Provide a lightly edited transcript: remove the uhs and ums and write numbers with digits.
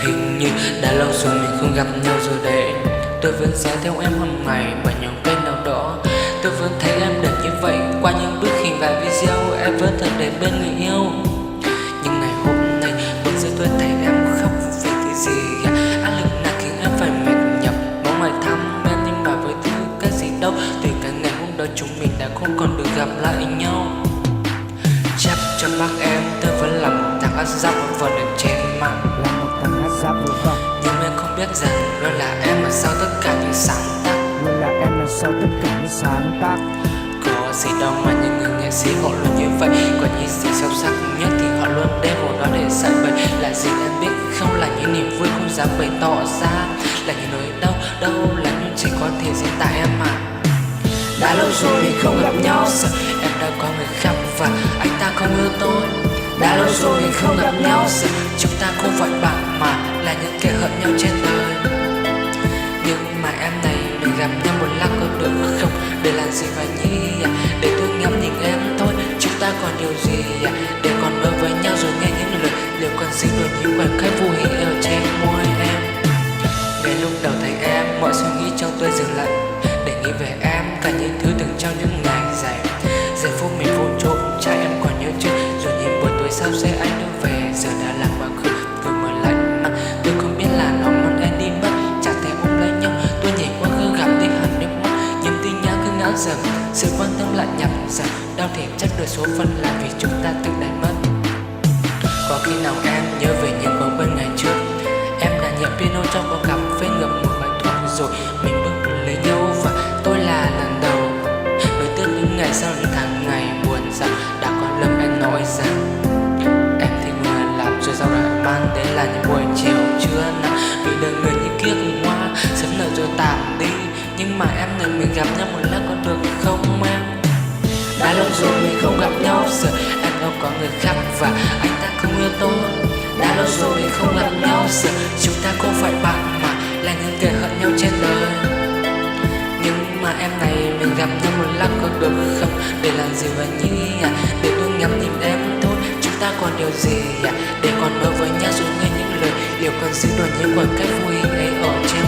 Hình như đã lâu rồi mình không gặp nhau rồi đấy. Tôi vẫn dõi theo em hàng ngày bởi những kênh nào đó. Tôi vẫn thấy em đẹp như vậy qua những bức hình và video. Em vẫn thật đẹp bên người yêu. Nhưng ngày hôm nay bỗng dưng tôi thấy em khóc vì cái gì áp lực nặng khiến em phải mệt nhọc. Mong hỏi thăm em nhưng mà với thứ cái gì đâu. Từ cái ngày hôm đó chúng mình đã không còn được gặp lại nhau. Chắc cho bác em tôi vẫn là một thằng ác giáp vẫn được trên mạng. Nhưng em không biết rằng luôn là em ở sau tất cả những sáng tác. Có gì đâu mà những người nghệ sĩ họ luôn như vậy. Còn những gì sâu sắc nhất thì họ luôn đem vào đó để giải bày. Là gì em biết không, là những niềm vui không dám bày tỏ ra. Là những nỗi đau, là những chỉ có thể diễn tả em mà. Đã lâu rồi mình không gặp nhau, sợ em đã có người khác và anh ta không yêu tôi. Đã lâu rồi mình không gặp nhau, sợ chúng ta không phải bạn mà là những kẻ hận nhau trên đời. Nhưng mà em này, mình gặp nhau một lát có được không? Để làm gì và nhỉ? Để tôi ngắm nhìn em thôi, chúng ta còn điều gì? Để còn ở với nhau rồi nghe những lời liệu còn dính được những khoảnh khắc vô hình ở trên môi em. Ngay lúc đầu thấy em, mọi suy nghĩ trong tôi dừng lại để nghĩ về em, cả những thứ từng trong những ngày dài. Giây phút mình vô trộm trái em còn nhớ chưa? Rồi nhìn buổi tối sao sẽ anh đưa về, giờ đã là quá khứ vừa mở lại mắt. Tôi không biết là nó muốn em đi mất, chẳng thể ôm lấy nhau. Tôi nhìn quá khứ gặp đi hẳn nước mắt, những tin nhắn cứ ngã dần, sự quan tâm lại nhặt dần. Đau thì chắc đời số phận là vì chúng ta tự đánh mất. Có khi nào em nhớ về những bóng bên ngày trước, em đã nhậm piano trong quán cà phê ngậm một bài thuốc rồi mình bước lấy nhau và tôi là lần đầu nối tiếc những ngày sau những tháng ngày buồn rằng đã có lần em nói rằng em thì người làm rồi sau đó ban đến là những buổi chiều trưa nắng vì đời người như kia cùng hoa sớm nở rồi tàn đi. Nhưng mà em này mình gặp nhau một lát có được không em? Đã lâu rồi mình không gặp nhau, giờ em đâu có người khác và anh ta không yêu tôi. Đã lâu rồi mình không gặp nhau, giờ chúng ta không phải bạn mà là những kẻ hận nhau trên đời. Nhưng mà em này, mình gặp nhau một lát có được không? Để làm gì và nhỉ? Để tôi ngắm nhìn em thôi, chúng ta còn điều gì? Để còn ở với nhau rồi nghe những lời liệu còn giữ được những khoảnh khắc vui ấy ở trên